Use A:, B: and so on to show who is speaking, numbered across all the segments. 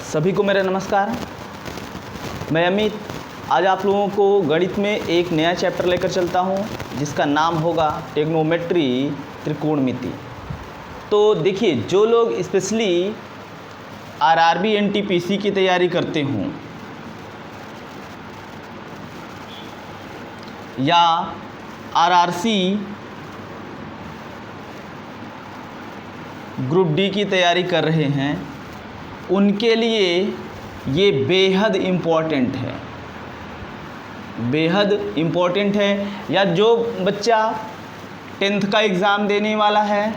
A: सभी को मेरा नमस्कार। मैं अमित आज आप लोगों को गणित में एक नया चैप्टर लेकर चलता हूं जिसका नाम होगा ट्रिग्नोमेट्री त्रिकोणमिति। तो देखिए, जो लोग स्पेशली आरआरबी एनटीपीसी की तैयारी करते हों या आरआरसी ग्रुप डी की तैयारी कर रहे हैं, उनके लिए ये बेहद इम्पॉर्टेंट है, बेहद इम्पॉर्टेंट है। या जो बच्चा 10th का एग्ज़ाम देने वाला है,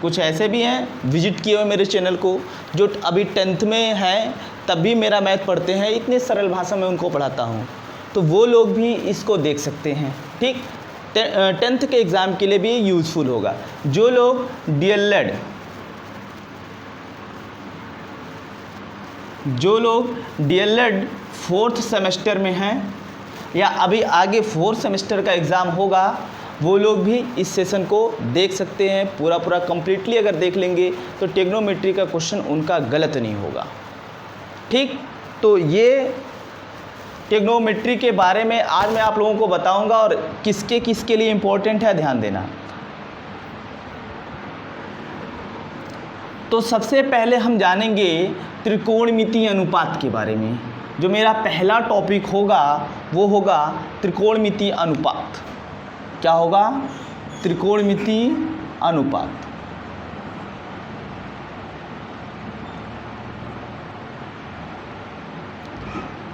A: कुछ ऐसे भी हैं विजिट किए हुए मेरे चैनल को जो अभी 10th में हैं तब भी मेरा मैथ पढ़ते हैं, इतने सरल भाषा में उनको पढ़ाता हूँ, तो वो लोग भी इसको देख सकते हैं। ठीक, 10th के एग्ज़ाम के लिए भी यूज़फुल होगा। जो लोग डीएलएड, जो लोग डीएलएड 4th सेमेस्टर में हैं या अभी आगे 4th सेमेस्टर का एग्ज़ाम होगा, वो लोग भी इस सेशन को देख सकते हैं। पूरा कंप्लीटली अगर देख लेंगे तो ट्रिग्नोमेट्री का क्वेश्चन उनका गलत नहीं होगा। ठीक, तो ये ट्रिग्नोमेट्री के बारे में आज मैं आप लोगों को बताऊंगा और किसके किसके लिए इम्पोर्टेंट है, ध्यान देना। तो सबसे पहले हम जानेंगे त्रिकोणमितीय अनुपात के बारे में। जो मेरा पहला टॉपिक होगा वो होगा त्रिकोणमितीय अनुपात। क्या होगा? त्रिकोणमितीय अनुपात।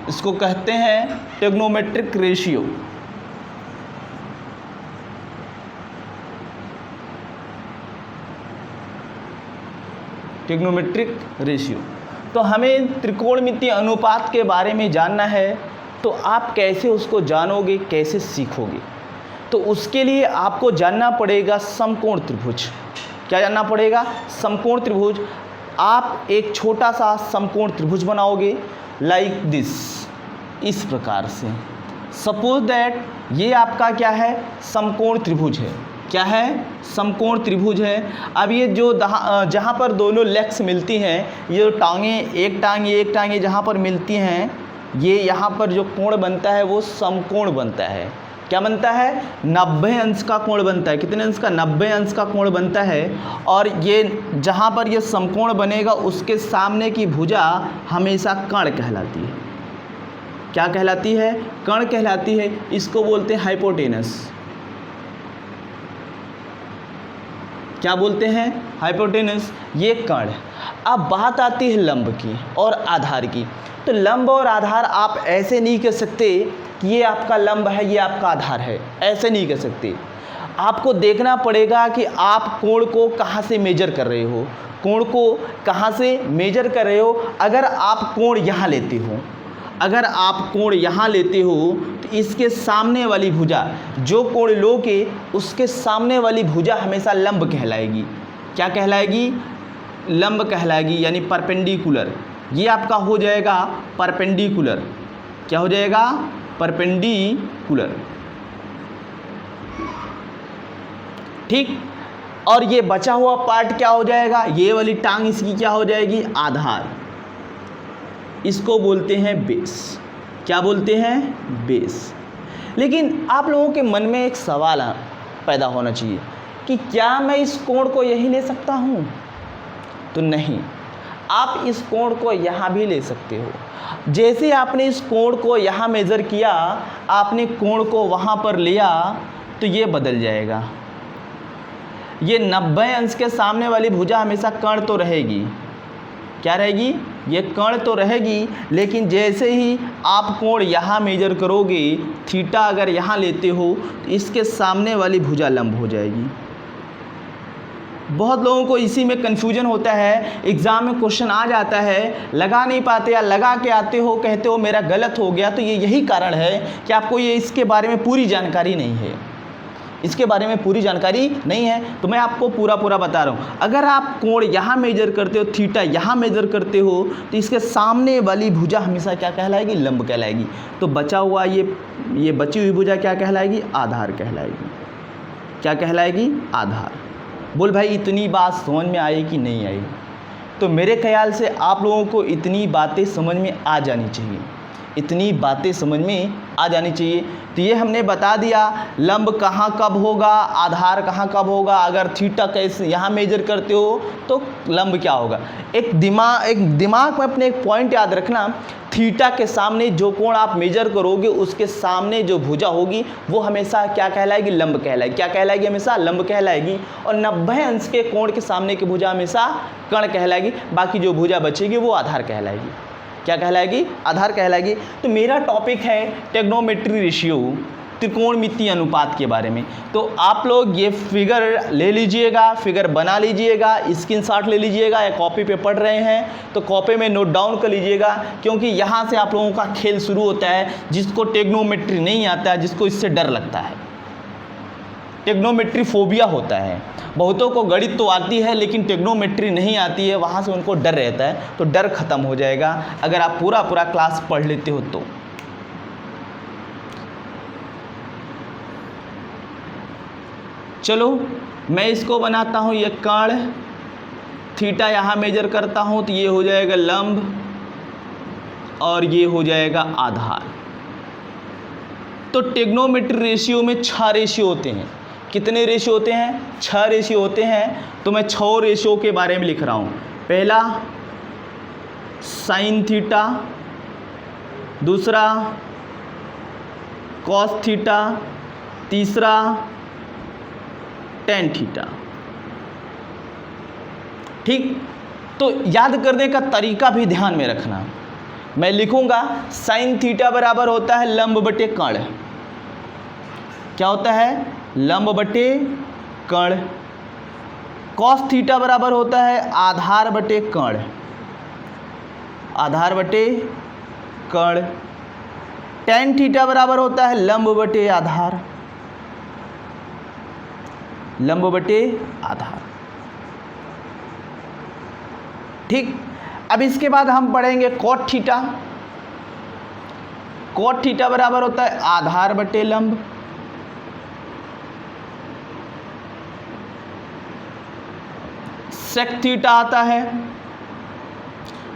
A: इसको कहते हैं ट्रिग्नोमेट्रिक रेशियो। Trigonometric ratio. तो हमें त्रिकोणमितीय अनुपात के बारे में जानना है, तो आप कैसे उसको जानोगे, कैसे सीखोगे? तो उसके लिए आपको जानना पड़ेगा समकोण त्रिभुज। क्या जानना पड़ेगा? समकोण त्रिभुज। आप एक छोटा सा समकोण त्रिभुज बनाओगे लाइक दिस, इस प्रकार से। सपोज दैट ये आपका क्या है? समकोण त्रिभुज है। क्या है? समकोण त्रिभुज है। अब ये जो जहाँ पर दोनों लेग्स मिलती हैं, ये जो टांगें, एक टांग ये एक टांग ये जहाँ पर मिलती हैं, ये यहाँ पर जो कोण बनता है वो समकोण बनता है। क्या बनता है? 90 अंश का कोण बनता है। कितने अंश का? 90 अंश का कोण बनता है। और ये जहाँ पर ये समकोण बनेगा उसके सामने की भुजा हमेशा कर्ण कहलाती है। क्या कहलाती है? कर्ण कहलाती है। इसको बोलते हैं हाइपोटेनस। क्या बोलते हैं? हाइपोटेनस। ये कर्ण। अब बात आती है लंब की और आधार की। तो लंब और आधार आप ऐसे नहीं कह सकते कि ये आपका लंब है, ये आपका आधार है, ऐसे नहीं कह सकते। आपको देखना पड़ेगा कि आप कोण को कहाँ से मेजर कर रहे हो, कोण को कहाँ से मेजर कर रहे हो। अगर आप कोण यहाँ लेते हो, अगर आप कोण यहाँ लेते हो तो इसके सामने वाली भुजा, जो कोण लोगे उसके सामने वाली भुजा हमेशा लंब कहलाएगी। क्या कहलाएगी? लंब कहलाएगी, यानी परपेंडिकुलर। ये आपका हो जाएगा परपेंडिकुलर। क्या हो जाएगा? परपेंडिकुलर। ठीक, और ये बचा हुआ पार्ट क्या हो जाएगा? ये वाली टांग इसकी क्या हो जाएगी? आधार। इसको बोलते हैं बेस। क्या बोलते हैं? बेस। लेकिन आप लोगों के मन में एक सवाल पैदा होना चाहिए कि क्या मैं इस कोण को यही ले सकता हूँ? तो नहीं, आप इस कोण को यहाँ भी ले सकते हो। जैसे आपने इस कोण को यहाँ मेज़र किया, आपने कोण को वहाँ पर लिया, तो ये बदल जाएगा। ये 90 अंश के सामने वाली भुजा हमेशा कर्ण तो रहेगी। क्या रहेगी? ये कर्ण तो रहेगी, लेकिन जैसे ही आप कोण यहाँ मेजर करोगे, थीटा अगर यहाँ लेते हो तो इसके सामने वाली भुजा लंब हो जाएगी। बहुत लोगों को इसी में कन्फ्यूजन होता है। एग्ज़ाम में क्वेश्चन आ जाता है, लगा नहीं पाते या लगा के आते हो, कहते हो मेरा गलत हो गया। तो ये यही कारण है कि आपको ये इसके बारे में पूरी जानकारी नहीं है। इसके बारे में पूरी जानकारी नहीं है, तो मैं आपको पूरा बता रहा हूँ। अगर आप कोण यहाँ मेजर करते हो, थीटा यहाँ मेजर करते हो, तो इसके सामने वाली भुजा हमेशा क्या कहलाएगी? लंब कहलाएगी। तो बचा हुआ ये बची हुई भुजा क्या कहलाएगी? आधार कहलाएगी। क्या कहलाएगी? आधार। बोल भाई, इतनी बात समझ में आई कि नहीं आई? तो मेरे ख्याल से आप लोगों को इतनी बातें समझ में आ जानी चाहिए, इतनी बातें समझ में आ जानी चाहिए। तो ये हमने बता दिया लंब कहाँ कब होगा, आधार कहाँ कब होगा, अगर थीटा कैसे यहाँ मेजर करते हो तो लंब क्या होगा। एक दिमाग में अपने एक पॉइंट याद रखना, थीटा के सामने जो कोण आप मेजर करोगे उसके सामने जो भुजा होगी वो हमेशा क्या कहलाएगी, लंब कहलाएगी। क्या कहलाएगी, हमेशा लंब कहलाएगी। और 90 अंश के कोण के सामने की भुजा हमेशा कर्ण कहलाएगी। बाकी जो भुजा बचेगी वो आधार कहलाएगी। क्या कहलाएगी, आधार कहलाएगी। तो मेरा टॉपिक है ट्रिग्नोमेट्री रेशियो, त्रिकोणमितीय अनुपात के बारे में। तो आप लोग ये फिगर ले लीजिएगा, फिगर बना लीजिएगा, स्क्रीनशॉट ले लीजिएगा, या कॉपी पे पढ़ रहे हैं तो कॉपी में नोट डाउन कर लीजिएगा, क्योंकि यहाँ से आप लोगों का खेल शुरू होता है। जिसको ट्रिग्नोमेट्री नहीं आता है, जिसको इससे डर लगता है, ट्रिग्नोमेट्री फोबिया होता है। बहुतों को गणित तो आती है लेकिन ट्रिग्नोमेट्री नहीं आती है, वहाँ से उनको डर रहता है। तो डर खत्म हो जाएगा अगर आप पूरा क्लास पढ़ लेते हो तो। चलो मैं इसको बनाता हूँ, ये कर्ण थीटा यहाँ मेजर करता हूँ तो ये हो जाएगा लंब और ये हो जाएगा आधार। तो ट्रिग्नोमेट्री रेशियो में 6 रेशियो होते हैं। कितने रेशियो होते हैं, 6 रेशियो होते हैं। तो मैं 6 रेशियो के बारे में लिख रहा हूँ। पहला साइन थीटा, दूसरा कॉस थीटा, तीसरा टेन थीटा। ठीक, तो याद करने का तरीका भी ध्यान में रखना। मैं लिखूंगा साइन थीटा बराबर होता है लंब बटे कर्ण। क्या होता है, लंब बटे कर्ण। कॉस थीटा बराबर होता है आधार बटे कर्ण, आधार बटे कर्ण। टेन थीटा बराबर होता है लंब बटे आधार, लंब बटे आधार। ठीक, अब इसके बाद हम पढ़ेंगे कॉट थीटा। कॉट थीटा बराबर होता है आधार बटे लंब। सेक थीटा आता है,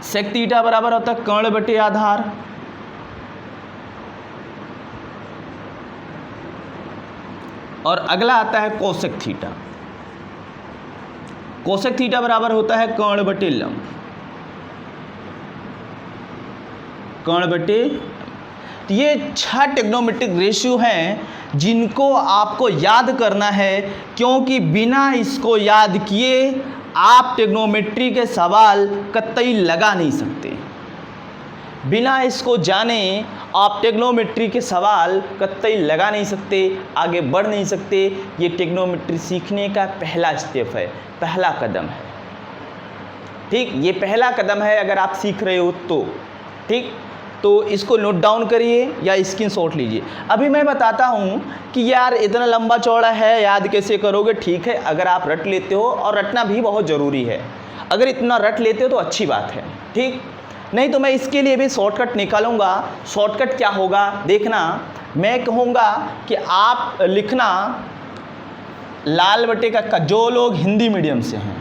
A: सेक थीटा बराबर होता है कर्ण बटे आधार। और अगला आता है कोसेक थीटा। कोसेक थीटा बराबर होता है कर्ण बटे लंब, कर्ण बटे। ये 6 ट्रिग्नोमेट्रिक रेशियो हैं जिनको आपको याद करना है, क्योंकि बिना इसको याद किए आप ट्रिग्नोमेट्री के सवाल कतई लगा नहीं सकते। बिना इसको जाने आप ट्रिग्नोमेट्री के सवाल कतई लगा नहीं सकते, आगे बढ़ नहीं सकते। ये ट्रिग्नोमेट्री सीखने का पहला स्टेप है, पहला कदम है। ठीक, ये पहला कदम है अगर आप सीख रहे हो तो। ठीक, तो इसको नोट डाउन करिए या स्क्रीनशॉट लीजिए। अभी मैं बताता हूँ कि यार इतना लंबा चौड़ा है, याद कैसे करोगे। ठीक है, अगर आप रट लेते हो, और रटना भी बहुत ज़रूरी है, अगर इतना रट लेते हो तो अच्छी बात है। ठीक, नहीं तो मैं इसके लिए भी शॉर्टकट निकालूंगा। शॉर्टकट क्या होगा देखना, मैं कहूँगा कि आप लिखना लाल बटे का। जो लोग हिंदी मीडियम से हैं,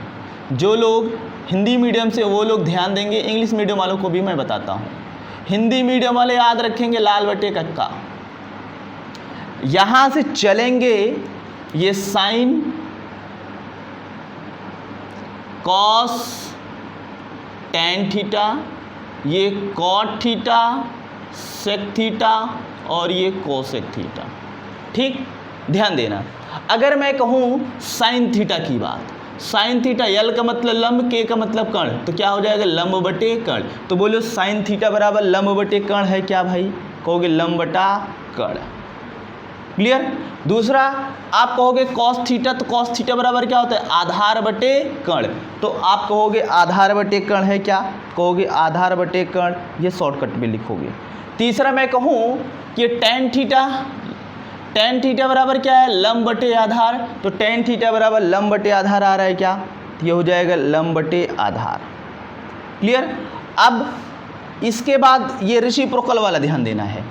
A: जो लोग हिंदी मीडियम से, वो लोग ध्यान देंगे। इंग्लिश मीडियम वालों को भी मैं बताता हूँ। हिंदी मीडियम वाले याद रखेंगे लाल बटे का। यहाँ से चलेंगे ये साइन, कॉस, टेन थीटा, ये कॉट थीटा, सेक थीटा और ये कोसेक थीटा। ठीक, ध्यान देना। अगर मैं कहूँ साइन थीटा की बात, साइन थीटा, यल का मतलब लंब, के का मतलब कर्ण, तो क्या हो जाएगा लंब बटे कर्ण। तो बोलो साइन थीटा बराबर लंब बटे कर्ण है क्या भाई, कहोगे लंब बटा कर्ण। क्लियर। दूसरा आप कहोगे कॉस थीटा, तो कॉस थीटा बराबर क्या होता है आधार बटे कर्ण, तो आप कहोगे आधार बटे कर्ण है क्या, कहोगे आधार बटे कर्ण। ये शॉर्टकट में लिखोगे। तीसरा मैं कहूँ कि टेन थीटा, टेन थीटा बराबर क्या है लंब बटे आधार, तो टेन थीटा बराबर लंब बटे आधार आ रहा है क्या, ये हो जाएगा लंब बटे आधार। क्लियर। अब इसके बाद ये रेसिप्रोकल वाला ध्यान देना है।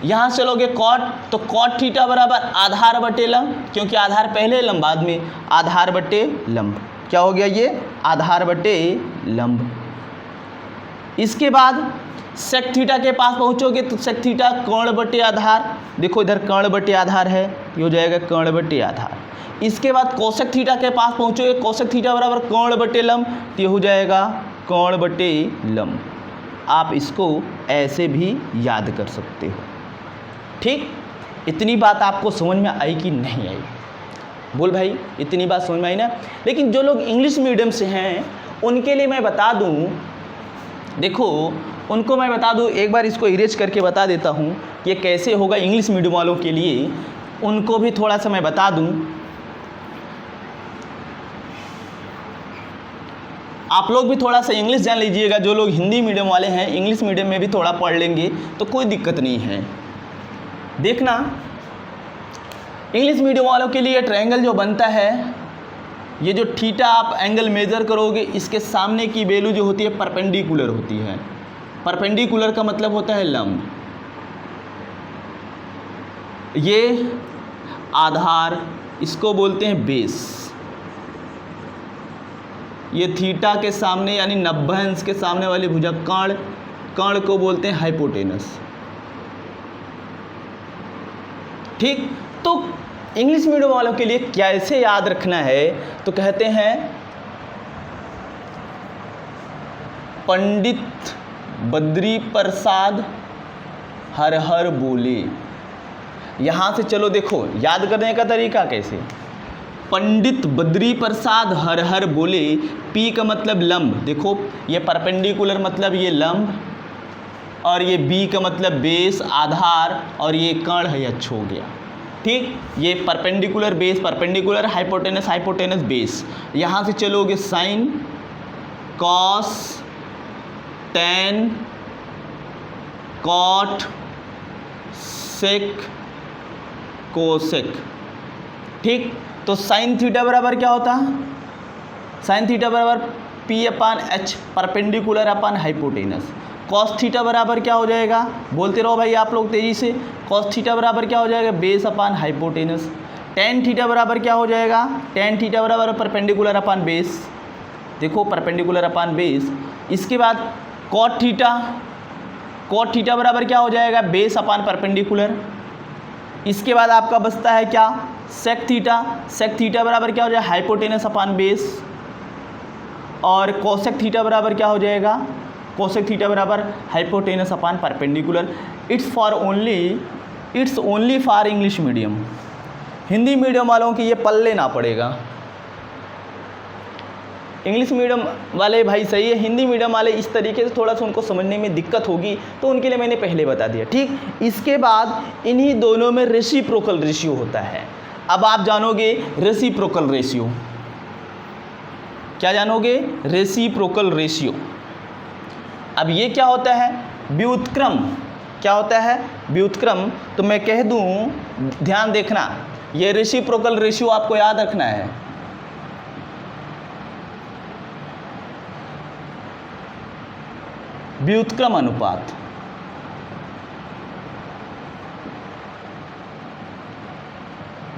A: यहाँ चलोगे कॉट, तो कॉट थीटा बराबर आधार बटे लंब, क्योंकि आधार पहले लंब बाद में, आधार बटे लंब। क्या हो गया ये, आधार बटे लंब। इसके बाद सेक थीटा के पास पहुंचोगे तो सेक थीटा कर्ण बटे आधार, देखो इधर कर्ण बटे आधार है, ये हो जाएगा कर्ण बटे आधार। इसके बाद कोसेक थीटा के पास पहुंचोगे, कोसेक थीटा बराबर कर्ण बटे लंब, तो ये हो जाएगा कर्ण बटे लंब। आप इसको ऐसे भी याद कर सकते हो। ठीक, इतनी बात आपको समझ में आई कि नहीं आई? बोल भाई, इतनी बात समझ में आई ना? लेकिन जो लोग इंग्लिश मीडियम से हैं उनके लिए मैं बता दूं, देखो उनको मैं बता दूं, एक बार इसको इरेज करके बता देता हूं कि ये कैसे होगा इंग्लिश मीडियम वालों के लिए, उनको भी थोड़ा सा मैं बता दूं। आप लोग भी थोड़ा सा इंग्लिश जान लीजिएगा, जो लोग हिंदी मीडियम वाले हैं इंग्लिश मीडियम में भी थोड़ा पढ़ लेंगे तो कोई दिक्कत नहीं है। देखना, इंग्लिश मीडियम वालों के लिए ट्रायंगल जो बनता है, ये जो थीटा आप एंगल मेजर करोगे, इसके सामने की वैल्यू जो होती है परपेंडिकुलर होती है। परपेंडिकुलर का मतलब होता है लंब। ये आधार, इसको बोलते हैं बेस। ये थीटा के सामने यानी 90 अंश के सामने वाली भुजा कर्ण को बोलते हैं हाइपोटेनस। ठीक, तो इंग्लिश मीडियम वालों के लिए कैसे याद रखना है, तो कहते हैं पंडित बद्री प्रसाद हर हर बोले। यहाँ से चलो देखो याद करने का तरीका कैसे। पंडित बद्री प्रसाद हर हर बोले, पी का मतलब लंब, देखो ये परपेंडिकुलर मतलब ये लंब, और ये बी का मतलब बेस आधार, और ये कर्ण है, अच्छा हो गया। ठीक, ये perpendicular base perpendicular, hypotenuse hypotenuse base. यहाँ से चलोगे साइन, कॉस, टेन, कॉट, सेक, कोसेक। ठीक, तो साइन थीटा बराबर क्या होता है, साइन थीटा बराबर पी अपान एच, परपेंडिकुलर अपान हाइपोटेनस। कॉस थीटा बराबर क्या हो जाएगा, बोलते रहो भाई आप लोग तेजी से। कॉस थीटा बराबर क्या हो जाएगा, base upon hypotenuse. Tan theta बराबर क्या हो जाएगा, टेन थीटा बराबर परपेंडिकुलर अपान बेस, देखो परपेंडिकुलर अपान बेस। इसके बाद कॉट थीटा बराबर क्या हो जाएगा, बेस अपान परपेंडिकुलर। इसके बाद आपका बचता है क्या, सेक थीटा बराबर क्या हो जाएगा, हाइपोटेनस अपान बेस। और कोसेक थीटा बराबर क्या हो जाएगा, कोसेक थीटा बराबर hypotenuse upon perpendicular. It's only for English medium. Hindi medium वालों की ये पल्ले ना पड़ेगा। इंग्लिश मीडियम वाले भाई सही है, हिंदी मीडियम वाले इस तरीके से थोड़ा सा उनको समझने में दिक्कत होगी, तो उनके लिए मैंने पहले बता दिया। ठीक, इसके बाद इन्हीं दोनों में रेसिप्रोकल रेशियो होता है। अब आप जानोगे रेसिप्रोकल रेशियो, क्या जानोगे, रेसिप्रोकल रेशियो। अब ये क्या होता है, व्युत्क्रम। क्या होता है, व्युत्क्रम। तो मैं कह दूं, ध्यान देखना, ये रेसिप्रोकल रेशियो आपको याद रखना है। व्युत्क्रम अनुपात,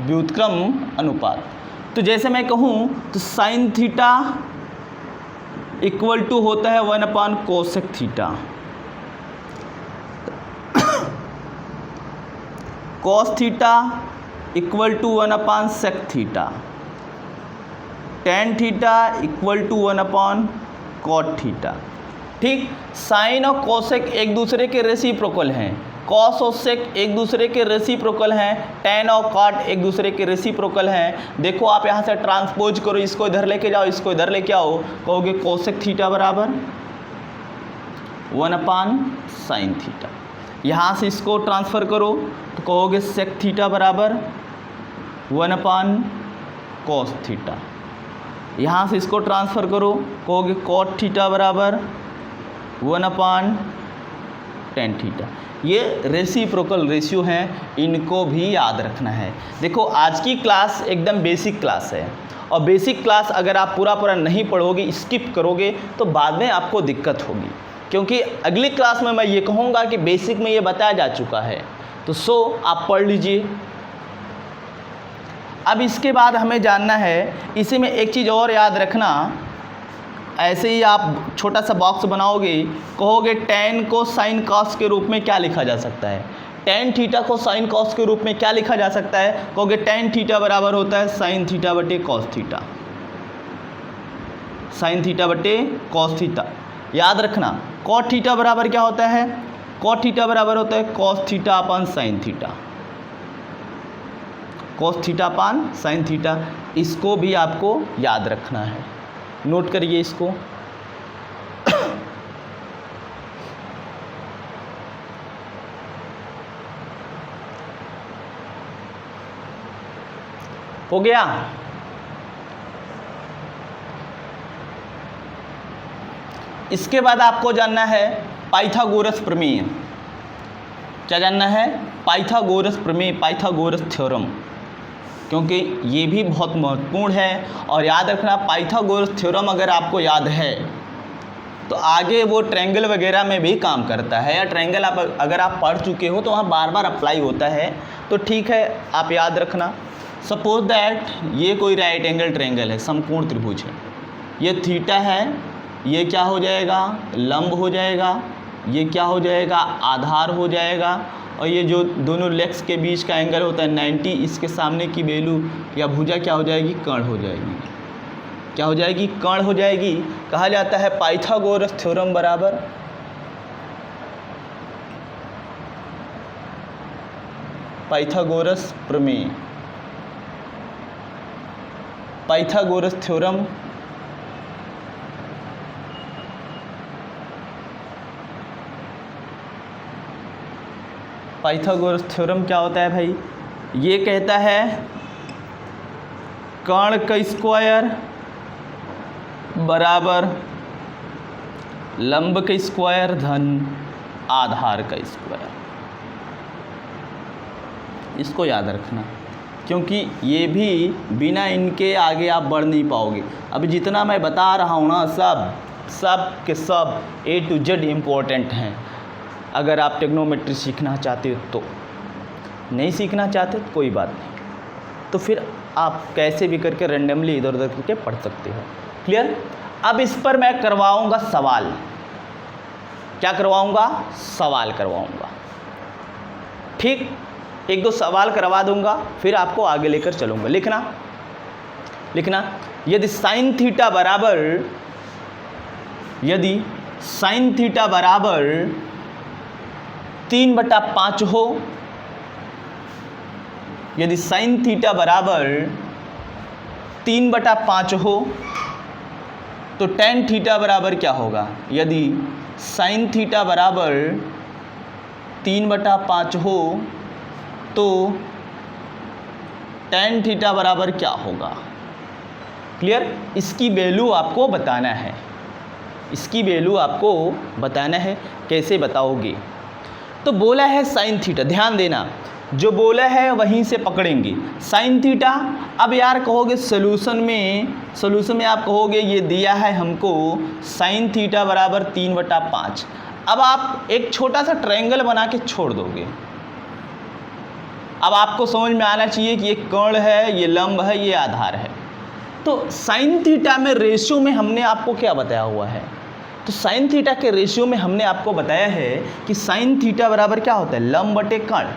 A: व्युत्क्रम अनुपात। तो जैसे मैं कहूं तो साइन थीटा इक्वल टू होता है 1 upon cosec theta, cos theta equal to 1 upon sec theta, tan theta equal to 1 upon cot theta. ठीक, साइन और कोसेक एक दूसरे के रेसिप्रोकल हैं, कॉस और सेक एक दूसरे के रेसिप्रोकल हैं, टेन और कॉट एक दूसरे के रेसिप्रोकल हैं। देखो आप यहाँ से ट्रांसपोज करो, इसको इधर लेके जाओ, इसको इधर लेके आओ, कहोगे कोसेक थीटा बराबर 1 अपान साइन थीटा। यहाँ से इसको ट्रांसफ़र करो तो कहोगे सेक थीटा बराबर 1 अपान कॉस थीटा। यहाँ से इसको ट्रांसफ़र करो, कहोगे कॉट थीटा बराबर 1 अपान टेन थीटा। ये रेसिप्रोकल रेशियो हैं, इनको भी याद रखना है। देखो आज की क्लास एकदम बेसिक क्लास है, और बेसिक क्लास अगर आप पूरा नहीं पढ़ोगे, स्किप करोगे, तो बाद में आपको दिक्कत होगी, क्योंकि अगली क्लास में मैं ये कहूँगा कि बेसिक में ये बताया जा चुका है। तो आप पढ़ लीजिए। अब इसके बाद हमें जानना है, इसी में एक चीज़ और याद रखना, ऐसे ही आप छोटा सा बॉक्स बनाओगे, कहोगे tan को sin cos के रूप में क्या लिखा जा सकता है, tan थीटा को sin cos के रूप में क्या लिखा जा सकता है, कहोगे tan थीटा बराबर होता है sin थीटा बटे cos थीटा, sin थीटा बटे cos थीटा। याद रखना cot थीटा बराबर क्या होता है, cot थीटा बराबर होता है cos theta upon sin theta, cos theta upon sin theta. इसको भी आपको याद रखना है, नोट करिए इसको। हो गया। इसके बाद आपको जानना है पाइथागोरस प्रमेय। क्या जानना है, पाइथागोरस प्रमेय, पाइथागोरस थ्योरम, क्योंकि ये भी बहुत महत्वपूर्ण है। और याद रखना पाइथागोरस थ्योरम अगर आपको याद है तो आगे वो ट्रायंगल वगैरह में भी काम करता है, या ट्रायंगल आप अगर आप पढ़ चुके हो तो वहाँ बार बार अप्लाई होता है, तो ठीक है आप याद रखना। सपोज दैट ये कोई राइट एंगल ट्रायंगल है, समकोण त्रिभुज है, ये थीटा है, ये क्या हो जाएगा, लंब हो जाएगा, ये क्या हो जाएगा, आधार हो जाएगा, और ये जो दोनों लेग्स के बीच का एंगल होता है 90, इसके सामने की वैल्यू या भुजा क्या हो जाएगी, कर्ण हो जाएगी। क्या हो जाएगी, कर्ण हो जाएगी। कहा जाता है पाइथागोरस थ्योरम बराबर पाइथागोरस प्रमेय, पाइथागोरस थ्योरम पाइथागोरस थ्योरम क्या होता है भाई, ये कहता है कर्ण का स्क्वायर बराबर लंब का स्क्वायर धन आधार का स्क्वायर। इसको याद रखना, क्योंकि ये भी बिना इनके आगे आप बढ़ नहीं पाओगे। अभी जितना मैं बता रहा हूँ ना, सब के सब A to Z इम्पोर्टेंट हैं। अगर आप ट्रिग्नोमेट्री सीखना चाहते हो तो, नहीं सीखना चाहते तो कोई बात नहीं, तो फिर आप कैसे भी करके रैंडमली इधर उधर करके पढ़ सकते हो। क्लियर। अब इस पर मैं करवाऊंगा सवाल। क्या करवाऊंगा, सवाल करवाऊंगा। ठीक, एक दो सवाल करवा दूंगा, फिर आपको आगे लेकर चलूंगा। लिखना यदि साइन थीटा बराबर 3/5 हो, यदि साइन थीटा बराबर 3/5 हो तो टेन थीटा बराबर क्या होगा। यदि साइन थीटा बराबर 3/5 हो तो टेन थीटा बराबर क्या होगा। क्लियर। इसकी वैल्यू आपको बताना है, इसकी वैल्यू आपको बताना है। कैसे बताओगे, तो बोला है साइन थीटा, ध्यान देना जो बोला है वहीं से पकड़ेंगे। साइन थीटा, अब यार कहोगे सोल्यूशन में आप कहोगे ये दिया है हमको साइन थीटा बराबर 3/5। अब आप एक छोटा सा ट्रायंगल बना के छोड़ दोगे। अब आपको समझ में आना चाहिए कि ये कर्ण है, ये लंब है, ये आधार है। तो साइन थीटा में रेशियो में हमने आपको क्या बताया हुआ है, तो साइन थीटा के रेशियो में हमने आपको बताया है कि साइन थीटा बराबर क्या होता है, लंब बटे कर्ण।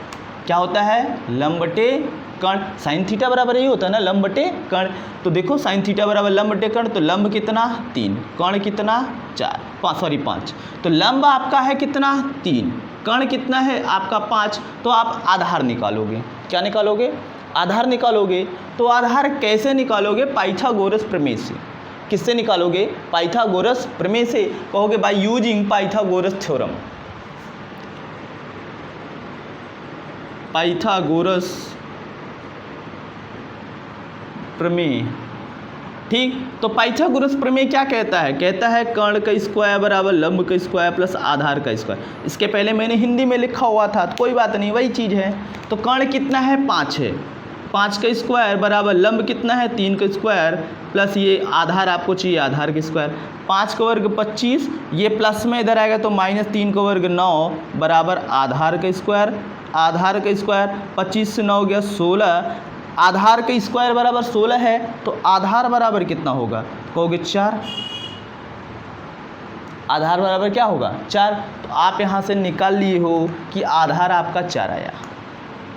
A: क्या होता है, लंब बटे कर्ण। साइन थीटा बराबर यही होता है ना, लंब बटे कर्ण। तो देखो साइन थीटा बराबर लंब बटे कर्ण, तो लंब कितना 3, कर्ण कितना 5। तो लंब आपका है कितना 3, कर्ण कितना है आपका 5। तो आप आधार निकालोगे। क्या निकालोगे, आधार निकालोगे। तो आधार कैसे निकालोगे, पाइथागोरस प्रमेय से। किससे निकालोगे, पाइथागोरस प्रमेय से। कहोगे by using Pythagoras theorem, Pythagoras प्रमेय। ठीक, तो पाइथागोरस प्रमेय क्या कहता है, कहता है कर्ण का स्क्वायर बराबर लंब का स्क्वायर प्लस आधार का स्क्वायर। इसके पहले मैंने हिंदी में लिखा हुआ था, तो कोई बात नहीं, वही चीज़ है। तो कर्ण कितना है 5 है, 5 का स्क्वायर बराबर लंब कितना है 3 का स्क्वायर प्लस ये आधार आपको चाहिए आधार का स्क्वायर। 5 का वर्ग 25, ये प्लस में इधर आएगा तो -3 का वर्ग 9 बराबर आधार का स्क्वायर। आधार का स्क्वायर 25 से 9 गया 16, आधार का स्क्वायर बराबर 16 है, तो आधार बराबर कितना होगा, कहोगे 4। आधार बराबर क्या होगा 4। तो आप यहाँ से निकाल लिए हो कि आधार आपका 4 आया।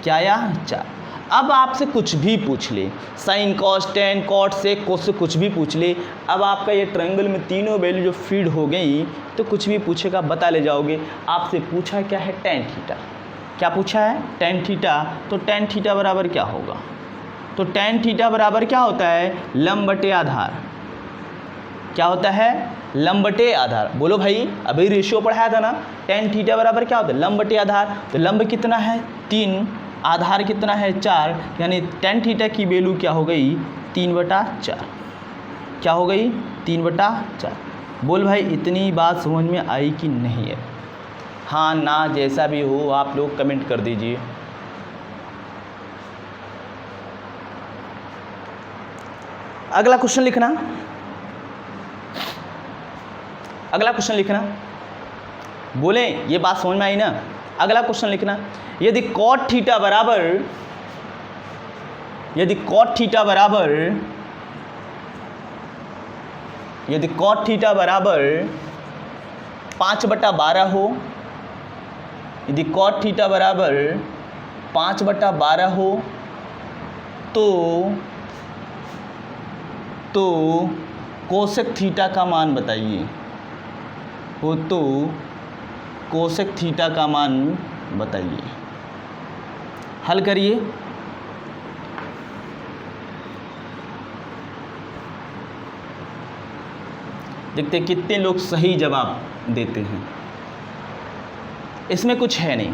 A: क्या आया 4। अब आपसे कुछ भी पूछ ले, sine cos tan cot sec cos से कुछ भी पूछ ले, अब आपका ये ट्रायंगल में तीनों वैल्यू जो फीड हो गई तो कुछ भी पूछेगा बता ले जाओगे। आपसे पूछा क्या है टेन थीटा, क्या पूछा है टेन थीटा, तो टेन थीटा बराबर क्या होगा, तो टेन थीटा बराबर क्या होता है लंब बटे आधार। क्या होता है लंब बटे आधार। बोलो भाई अभी रेशियो पढ़ाया था ना, टेन थीटा बराबर क्या होता है लंब बटे आधार। तो लंब कितना है 3, आधार कितना है 4, यानी टेन थीटा की वैल्यू क्या हो गई 3/4। क्या हो गई 3/4। बोल भाई इतनी बात समझ में आई कि नहीं है, हाँ ना जैसा भी हो आप लोग कमेंट कर दीजिए। अगला क्वेश्चन लिखना, अगला क्वेश्चन लिखना। बोले ये बात समझ में आई ना। अगला क्वेश्चन लिखना, यदि कॉट थीटा बराबर, यदि कॉट थीटा बराबर, यदि कॉट थीटा बराबर 5/12 हो, यदि कॉट थीटा बराबर 5/12 हो तो कोसेक थीटा का मान बताइए, हो तो कोसेक थीटा का मान बताइए। हल करिए। देखते कितने लोग सही जवाब देते हैं। इसमें कुछ है नहीं,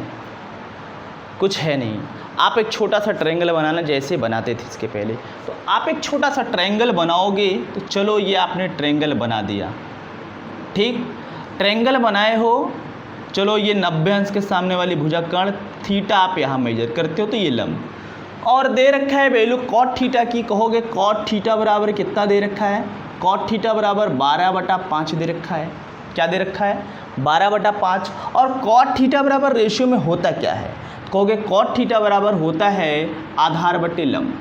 A: कुछ है नहीं। आप एक छोटा सा ट्रायंगल बनाना जैसे बनाते थे इसके पहले, तो आप एक छोटा सा ट्रायंगल बनाओगे तो चलो ये आपने ट्रायंगल बना दिया, ठीक ट्रायंगल बनाए हो, चलो ये 90 अंश के सामने वाली भुजा कर्ण थीटा आप यहाँ मेजर करते हो तो ये लंब, और दे रखा है वैल्यू कॉट थीटा की। कहोगे कॉट थीटा बराबर कितना दे रखा है, कॉट थीटा बराबर 12/5 दे रखा है। क्या दे रखा है 12/5। और कॉट थीटा बराबर रेशियो में होता क्या है, कहोगे कॉट थीटा बराबर होता है आधार बटे लंब।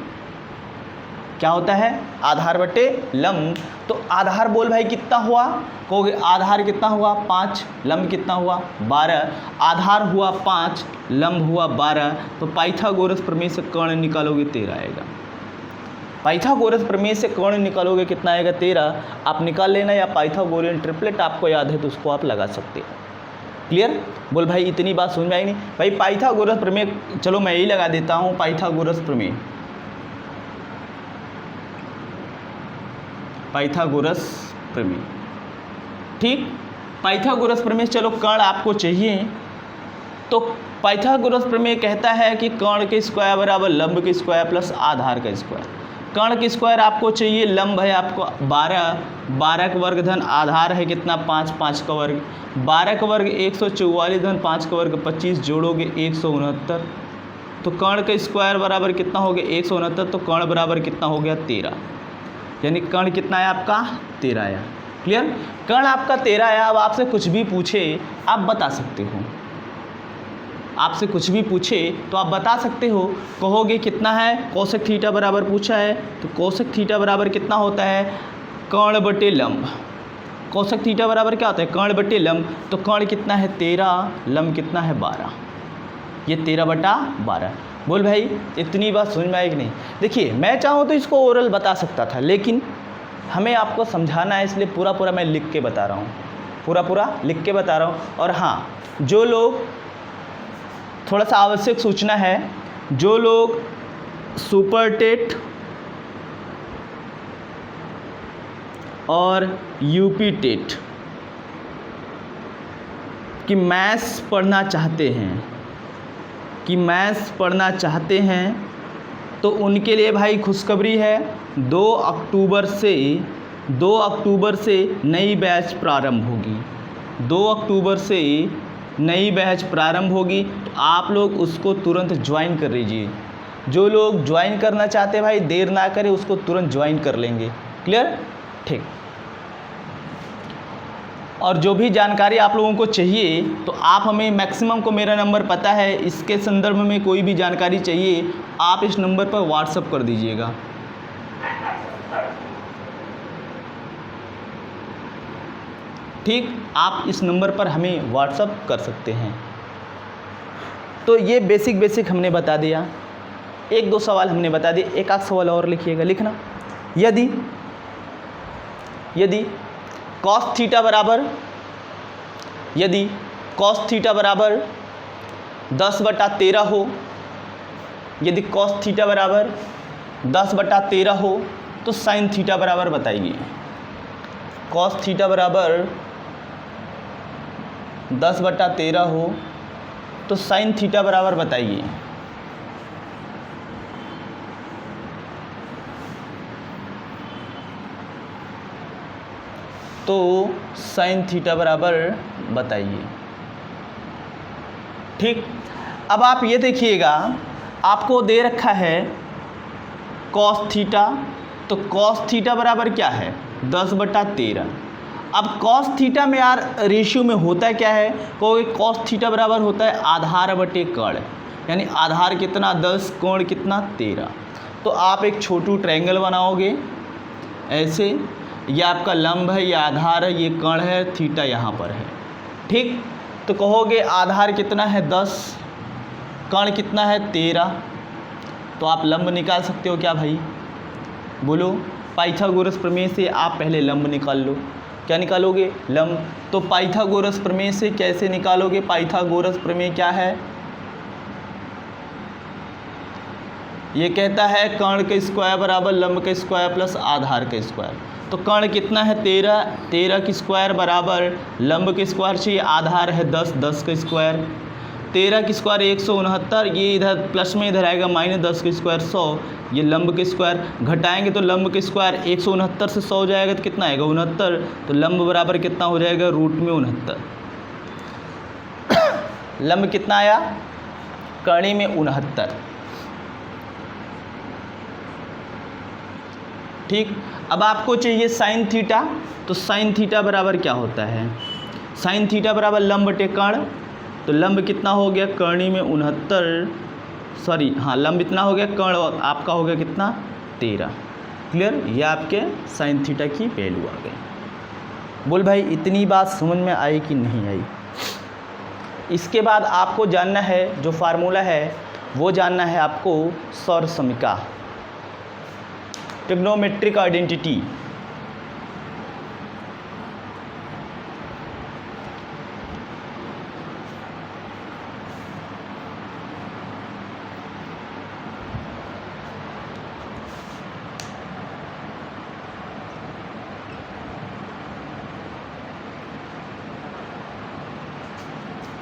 A: क्या होता है आधार बटे लंब। तो आधार बोल भाई कितना हुआ, कहोगे आधार कितना हुआ 5, लंब कितना हुआ 12। आधार हुआ 5, लंब हुआ 12, तो पाइथागोरस प्रमेय से कर्ण निकालोगे 13 आएगा। पाइथागोरस प्रमेय से कर्ण निकालोगे कितना आएगा 13। आप निकाल लेना, या पाइथागोरियन ट्रिपलेट आपको याद है तो उसको आप लगा सकते हैं। क्लियर। बोल भाई इतनी बात समझ में आई नहीं भाई। पाइथागोरस प्रमेय, चलो मैं यही लगा देता हूँ पाइथागोरस प्रमेय, पाइथागोरस प्रमेय, ठीक। पाइथागोरस प्रमेय, चलो कर्ण आपको चाहिए तो पाइथागोरस प्रमेय कहता है कि कर्ण के स्क्वायर बराबर लंब के स्क्वायर प्लस आधार का स्क्वायर। कर्ण के स्क्वायर आपको चाहिए, लंब है आपको 12, 12 का वर्ग धन आधार है कितना 5, 5 का वर्ग, 12 का वर्ग 144 धन 5 का वर्ग 25, जोड़ोगे 169। तो कर्ण का स्क्वायर बराबर कितना हो गया 169, तो कर्ण बराबर कितना हो गया 13, यानी कर्ण कितना है आपका 13 आया। क्लियर। कर्ण आपका 13 आया। अब आपसे कुछ भी पूछे आप बता सकते हो, आपसे कुछ भी पूछे तो आप बता सकते हो। कहोगे कितना है कोसेक थीटा बराबर पूछा है, तो कोसेक थीटा बराबर कितना होता है कर्ण बटे लंब। कोसेक थीटा बराबर क्या होता है कर्ण बटे लंब। तो कर्ण कितना है 13, लंब कितना है 12, ये 13/12। बोल भाई इतनी बात समझ में आएगी नहीं। देखिए मैं चाहूँ तो इसको ओरल बता सकता था, लेकिन हमें आपको समझाना है इसलिए पूरा पूरा मैं लिख के बता रहा हूँ, पूरा पूरा लिख के बता रहा हूँ। और हाँ, जो लोग, थोड़ा सा आवश्यक सूचना है, जो लोग सुपर टेट और यूपी टेट की मैथ्स पढ़ना चाहते हैं, कि मैथ्स पढ़ना चाहते हैं तो उनके लिए भाई खुशखबरी है। 2 अक्टूबर से नई बैच प्रारंभ होगी। 2 अक्टूबर से नई बैच प्रारंभ होगी, तो आप लोग उसको तुरंत ज्वाइन कर लीजिए। जो लोग ज्वाइन करना चाहते हैं भाई देर ना करें, उसको तुरंत ज्वाइन कर लेंगे। क्लियर, ठीक। और जो भी जानकारी आप लोगों को चाहिए तो आप हमें, मैक्सिमम को मेरा नंबर पता है, इसके संदर्भ में कोई भी जानकारी चाहिए आप इस नंबर पर व्हाट्सअप कर दीजिएगा। ठीक, आप इस नंबर पर हमें व्हाट्सअप कर सकते हैं। तो ये बेसिक हमने बता दिया। एक दो सवाल हमने बता दिए, एक आध सवाल और लिखिएगा, लिखना। यदि cos थीटा बराबर 10/13 हो, यदि cos थीटा बराबर 10/13 हो तो sin थीटा बराबर बताइए। cos थीटा बराबर 10/13 हो तो sin थीटा बराबर बताइए। तो sin थीटा बराबर बताइए। ठीक, अब आप ये देखिएगा, आपको दे रखा है cos थीटा, तो cos थीटा बराबर क्या है 10/13। अब cos थीटा में यार रेशियो में होता क्या है, कहोगे cos थीटा बराबर होता है आधार बटे कर्ण, यानी आधार कितना 10, कोण कितना 13। तो आप एक छोटू ट्रायंगल बनाओगे ऐसे, ये आपका लंब है, ये आधार है, ये कर्ण है, थीटा यहाँ पर है। ठीक, तो कहोगे आधार कितना है 10, कर्ण कितना है 13, तो आप लंब निकाल सकते हो क्या भाई, बोलो। पाइथागोरस प्रमेय से आप पहले लंब निकाल लो। क्या निकालोगे, लंब। तो पाइथागोरस प्रमेय से कैसे निकालोगे, पाइथागोरस प्रमेय क्या है, ये कहता है कर्ण का स्क्वायर बराबर लंब का स्क्वायर प्लस आधार का स्क्वायर। तो कर्ण कितना है 13, 13 की स्क्वायर बराबर लंब के स्क्वायर चाहिए, आधार है 10, 10 का स्क्वायर, 13 की स्क्वायर 169, ये इधर प्लस में इधर आएगा -10 का स्क्वायर 100, ये लंब के स्क्वायर घटाएंगे तो लंब के स्क्वायर 169 से 100 जाएगा तो कितना आएगा 69, तो लंब बराबर कितना हो जाएगा √69। लंब कितना आया, कर्णी में 69। ठीक, अब आपको चाहिए साइन थीटा, तो साइन थीटा बराबर क्या होता है, साइन थीटा बराबर लंब बटे कर्ण, तो लंब कितना हो गया कर्णी में 69, सॉरी हाँ लंब इतना हो गया, कर्ण आपका हो गया कितना 13। क्लियर, ये आपके साइन थीटा की वैल्यू आ गई। बोल भाई इतनी बात समझ में आई कि नहीं आई। इसके बाद आपको जानना है जो फार्मूला है वो जानना है आपको सौर समीका, ट्रिग्नोमेट्रिक आइडेंटिटी।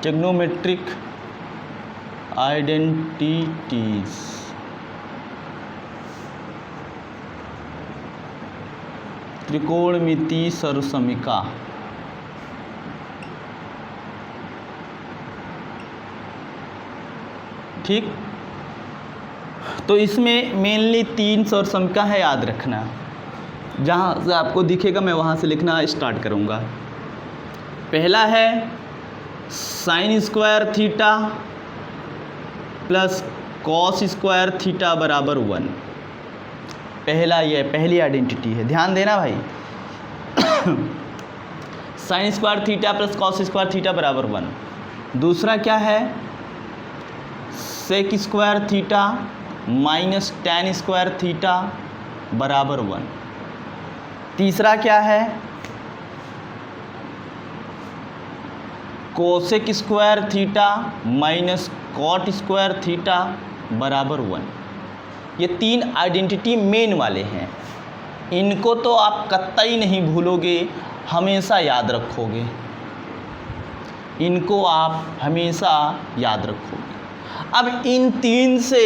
A: ट्रिग्नोमेट्रिक आइडेंटिटीज, त्रिकोणमितीय सर्वसमीका। ठीक, तो इसमें मेनली 3 सर्वसमीका है, याद रखना। जहाँ से आपको दिखेगा मैं वहाँ से लिखना स्टार्ट करूँगा। पहला है sign square theta plus cos square theta बराबर 1। पहला ये पहली आइडेंटिटी है, ध्यान देना भाई। Sine square theta plus cos square theta बराबर 1। दूसरा क्या है, sec square theta minus tan square theta बराबर 1। तीसरा क्या है, cosec square theta minus cot square theta बराबर 1। ये 3 आइडेंटिटी मेन वाले हैं, इनको तो आप कतई नहीं भूलोगे, हमेशा याद रखोगे, इनको आप हमेशा याद रखोगे। अब इन 3 से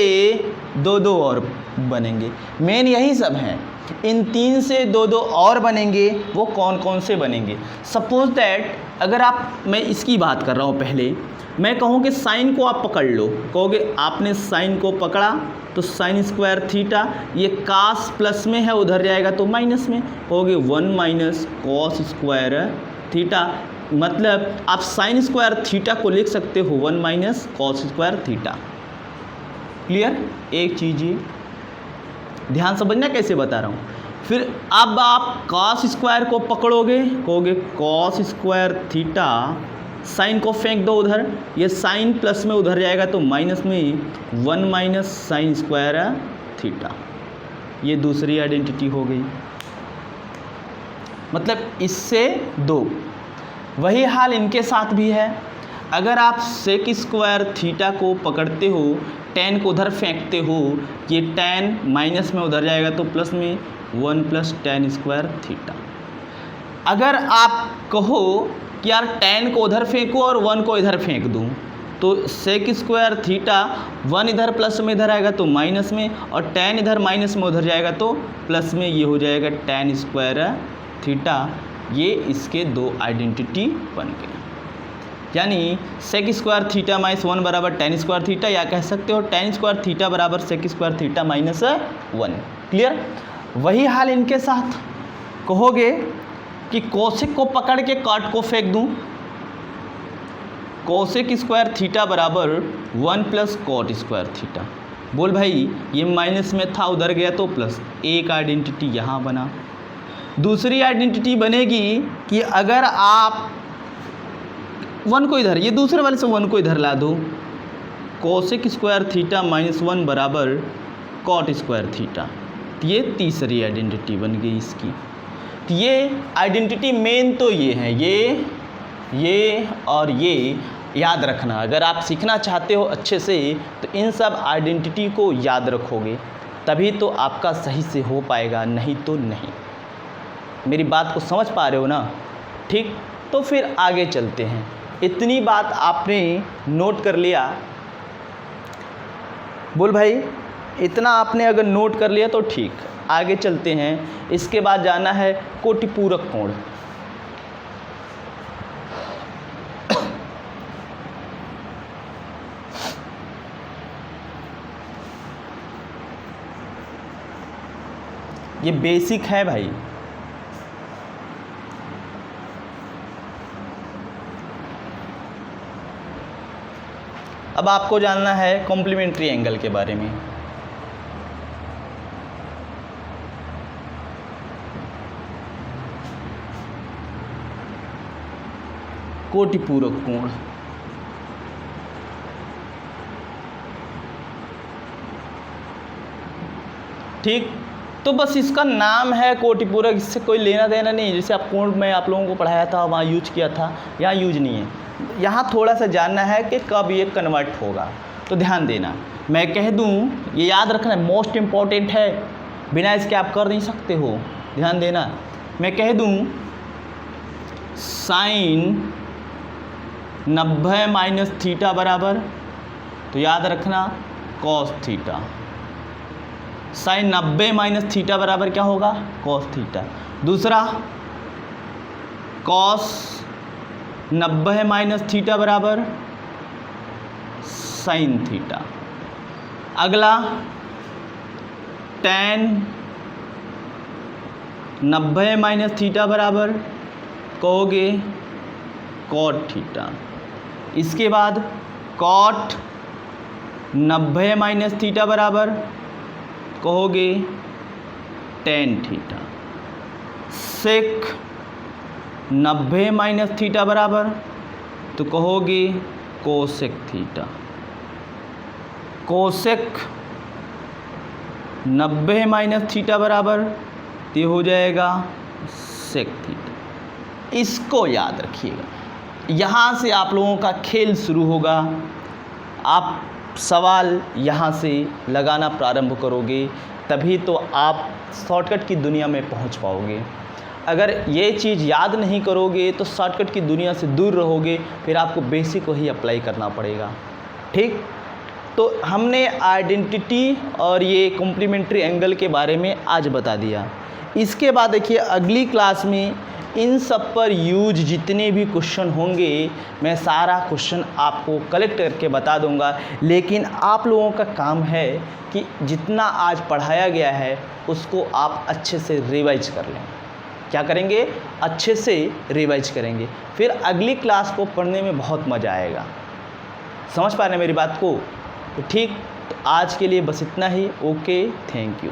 A: 2-2 और बनेंगे, मेन यही सब हैं। इन 3 से 2-2 और बनेंगे, वो कौन कौन से बनेंगे। सपोज दैट अगर आप, मैं इसकी बात कर रहा हूँ, पहले मैं कहूँ कि साइन को आप पकड़ लो, कहोगे आपने साइन को पकड़ा तो साइन स्क्वायर थीटा, ये कास प्लस में है उधर जाएगा तो माइनस में, कहोगे 1 माइनस कॉस स्क्वायर थीटा, मतलब आप साइन स्क्वायर थीटा को लिख सकते हो 1 minus cos square theta. Clear? एक चीज़ ये ध्यान समझना कैसे बता रहा हूँ। फिर अब आप कॉस स्क्वायर को पकड़ोगे, कहोगे कॉस स्क्वायर थीटा, साइन को फेंक दो उधर, ये साइन प्लस में उधर जाएगा तो माइनस में 1 माइनस साइन स्क्वायर थीटा। ये दूसरी आइडेंटिटी हो गई, मतलब इससे दो। वही हाल इनके साथ भी है। अगर आप सेक स्क्वायर थीटा को पकड़ते हो, टेन को उधर फेंकते हो, ये टेन माइनस में उधर जाएगा तो प्लस में 1 प्लस टेन स्क्वायर थीटा। अगर आप कहो कि यार टेन को उधर फेंको और 1 को इधर फेंक दूँ, तो सेक स्क्वायर थीटा 1 इधर प्लस में इधर आएगा तो माइनस में, और टेन इधर माइनस में उधर जाएगा तो प्लस में, ये हो जाएगा टेन स्क्वायर थीटा। ये इसके दो आइडेंटिटी बन गए, यानी सेक स्क्वायर थीटा माइनस 1 बराबर टेन स्क्वायर थीटा, या कह सकते हो टेन स्क्वायर थीटा बराबर sec square theta minus 1। Clear? वही हाल इनके साथ। कहोगे कि कोसेक को पकड़ के कॉट को फेंक दूं, कोसेक स्क्वायर थीटा बराबर 1 प्लस कॉट स्क्वायर थीटा। बोल भाई ये माइनस में था उधर गया तो प्लस, एक आइडेंटिटी यहाँ बना। दूसरी आइडेंटिटी बनेगी कि अगर आप 1 को इधर, ये दूसरे वाले से 1 को इधर ला दो, कोसेक स्क्वायर थीटा माइनस 1 बराबर कॉट स्क्वायर थीटा। ये तीसरी आइडेंटिटी बन गई इसकी। तो ये आइडेंटिटी मेन तो ये है, ये और ये याद रखना। अगर आप सीखना चाहते हो अच्छे से तो इन सब आइडेंटिटी को याद रखोगे, तभी तो आपका सही से हो पाएगा, नहीं तो नहीं। मेरी बात को समझ पा रहे हो ना? ठीक, तो फिर आगे चलते हैं। इतनी बात आपने नोट कर लिया? बोल भाई इतना आपने अगर नोट कर लिया तो ठीक, आगे चलते हैं। इसके बाद जाना है कोटिपूरक कोण। ये बेसिक है भाई। अब आपको जानना है कॉम्प्लीमेंट्री एंगल के बारे में। कोटिपूरक कोण, ठीक, तो बस इसका नाम है कोटिपूरक, इससे कोई लेना देना नहीं है। जैसे आप कोण में आप लोगों को पढ़ाया था वहाँ यूज किया था, यहाँ यूज नहीं है। यहाँ थोड़ा सा जानना है कि कब ये कन्वर्ट होगा, तो ध्यान देना। मैं कह दूँ, ये याद रखना मोस्ट इम्पॉर्टेंट है, बिना इसके आप कर नहीं सकते हो। ध्यान देना, मैं कह दूँ साइन 90 माइनस थीटा बराबर, तो याद रखना cos theta. Sine 90 minus theta बराबर क्या होगा? Cos theta. दूसरा कॉस 90 माइनस थीटा बराबर साइन थीटा। अगला टेन 90 माइनस थीटा बराबर कहोगे कॉट थीटा। इसके बाद कॉट 90 माइनस थीटा बराबर कहोगे टेन थीटा। सेक 90 माइनस थीटा बराबर तो कहोगे cosec theta. Cosec 90 minus theta बराबर ये हो जाएगा सेक थीटा। इसको याद रखिएगा। यहाँ से आप लोगों का खेल शुरू होगा। आप सवाल यहाँ से लगाना प्रारंभ करोगे, तभी तो आप शॉर्टकट की दुनिया में पहुँच पाओगे। अगर ये चीज़ याद नहीं करोगे तो शॉर्टकट की दुनिया से दूर रहोगे, फिर आपको बेसिक वही अप्लाई करना पड़ेगा। ठीक, तो हमने आइडेंटिटी और ये कॉम्प्लीमेंट्री एंगल के बारे में आज बता दिया। इसके बाद देखिए अगली क्लास में इन सब पर यूज जितने भी क्वेश्चन होंगे मैं सारा क्वेश्चन आपको कलेक्ट करके बता दूंगा। लेकिन आप लोगों का काम है कि जितना आज पढ़ाया गया है उसको आप अच्छे से रिवाइज कर लें। क्या करेंगे, अच्छे से रिवाइज करेंगे, फिर अगली क्लास को पढ़ने में बहुत मज़ा आएगा। समझ पा रहे हैं मेरी बात को? तो ठीक, तो आज के लिए बस इतना ही। Okay, thank you.